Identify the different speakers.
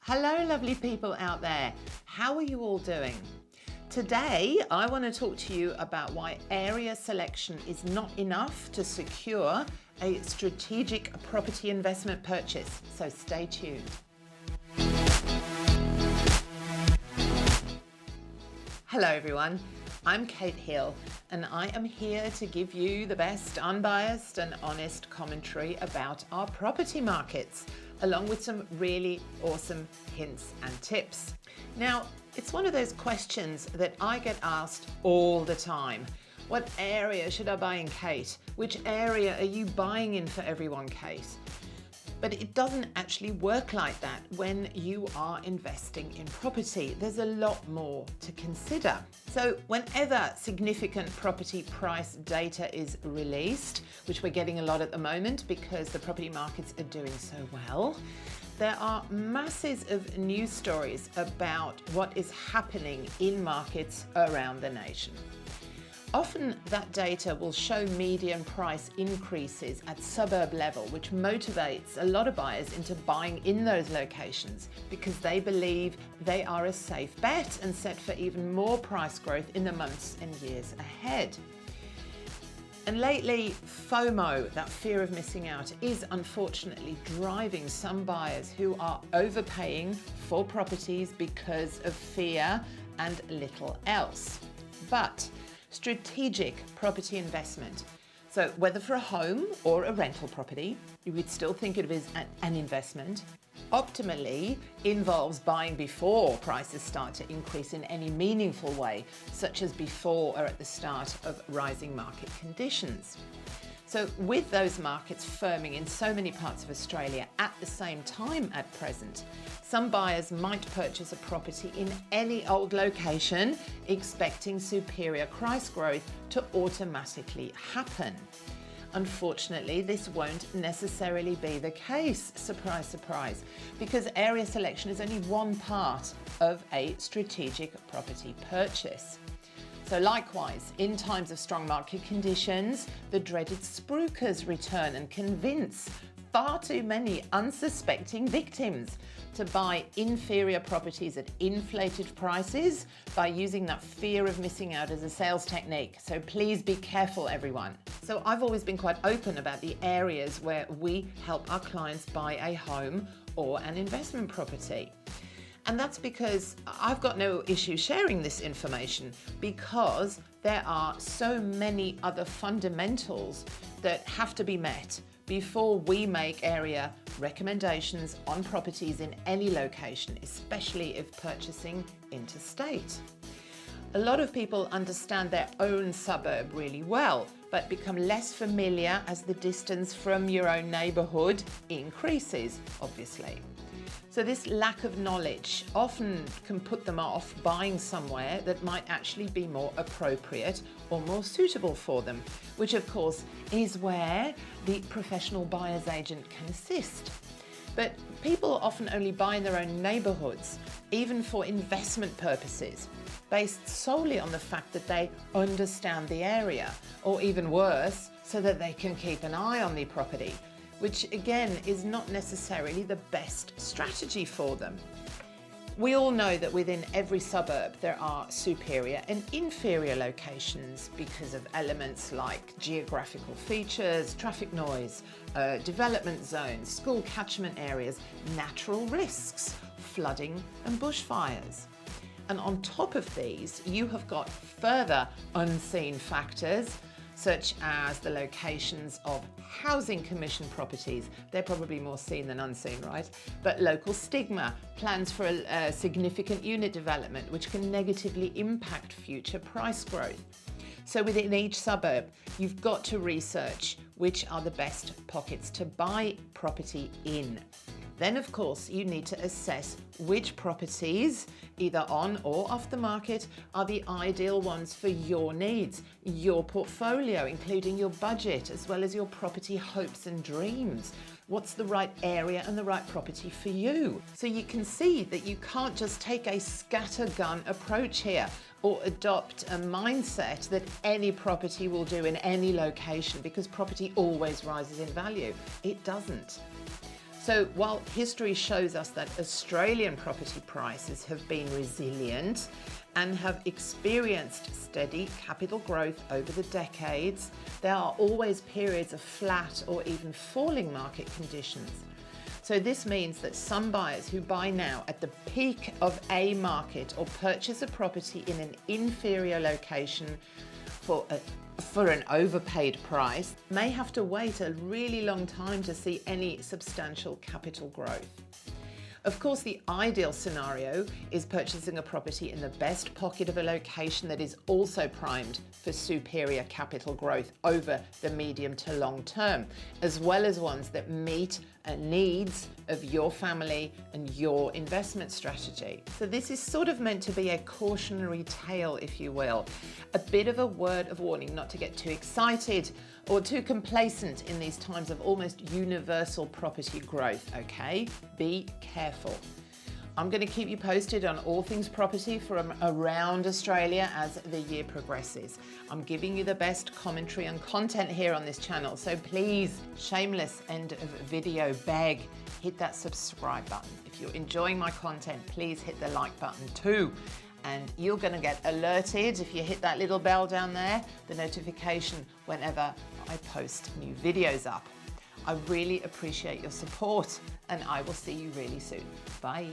Speaker 1: Hello, lovely people out there. How are you all doing? Today, I want to talk to you about why area selection is not enough to secure a strategic property investment purchase. So stay tuned. Hello, everyone. I'm Kate Hill, and I am here to give you the best unbiased and honest commentary about our property markets, along with some really awesome hints and tips. Now, it's one of those questions that I get asked all the time. What area should I buy in, Kate? Which area are you buying in for everyone, Kate? But it doesn't actually work like that when you are investing in property. There's a lot more to consider. So whenever significant property price data is released, which we're getting a lot at the moment because the property markets are doing so well, there are masses of news stories about what is happening in markets around the nation. Often that data will show median price increases at suburb level, which motivates a lot of buyers into buying in those locations because they believe they are a safe bet and set for even more price growth in the months and years ahead. And lately, FOMO, that fear of missing out, is unfortunately driving some buyers who are overpaying for properties because of fear and little else. But strategic property investment, so whether for a home or a rental property, you would still think of it as an investment, optimally involves buying before prices start to increase in any meaningful way, such as before or at the start of rising market conditions. So with those markets firming in so many parts of Australia at the same time at present, some buyers might purchase a property in any old location, expecting superior price growth to automatically happen. Unfortunately, this won't necessarily be the case, surprise, surprise, because area selection is only one part of a strategic property purchase. So likewise, in times of strong market conditions, the dreaded spruikers return and convince far too many unsuspecting victims to buy inferior properties at inflated prices by using that fear of missing out as a sales technique. So please be careful, everyone. So I've always been quite open about the areas where we help our clients buy a home or an investment property. And that's because I've got no issue sharing this information because there are so many other fundamentals that have to be met before we make area recommendations on properties in any location, especially if purchasing interstate. A lot of people understand their own suburb really well, but become less familiar as the distance from your own neighbourhood increases, obviously. So this lack of knowledge often can put them off buying somewhere that might actually be more appropriate or more suitable for them, which of course is where the professional buyer's agent can assist. But people often only buy in their own neighbourhoods, even for investment purposes, based solely on the fact that they understand the area, or even worse, so that they can keep an eye on the property, which again is not necessarily the best strategy for them. We all know that within every suburb there are superior and inferior locations because of elements like geographical features, traffic noise, development zones, school catchment areas, natural risks, flooding and bushfires. And on top of these, you have got further unseen factors such as the locations of housing commission properties. They're probably more seen than unseen, right? But local stigma, plans for a significant unit development, which can negatively impact future price growth. So within each suburb, you've got to research which are the best pockets to buy property in. Then, of course, you need to assess which properties, either on or off the market, are the ideal ones for your needs, your portfolio, including your budget, as well as your property hopes and dreams. What's the right area and the right property for you? So you can see that you can't just take a scattergun approach here or adopt a mindset that any property will do in any location because property always rises in value. It doesn't. So while history shows us that Australian property prices have been resilient and have experienced steady capital growth over the decades, there are always periods of flat or even falling market conditions. So this means that some buyers who buy now at the peak of a market or purchase a property in an inferior location for an overpaid price may have to wait a really long time to see any substantial capital growth. Of course, the ideal scenario is purchasing a property in the best pocket of a location that is also primed for superior capital growth over the medium to long term, as well as ones that meet needs of your family and your investment strategy. So this is sort of meant to be a cautionary tale, if you will, a bit of a word of warning not to get too excited or too complacent in these times of almost universal property growth, okay? Be careful. I'm going to keep you posted on all things property from around Australia as the year progresses. I'm giving you the best commentary and content here on this channel, so please, shameless end of video beg, hit that subscribe button. If you're enjoying my content, please hit the like button too. And you're going to get alerted if you hit that little bell down there, the notification whenever I post new videos up. I really appreciate your support, and I will see you really soon. Bye.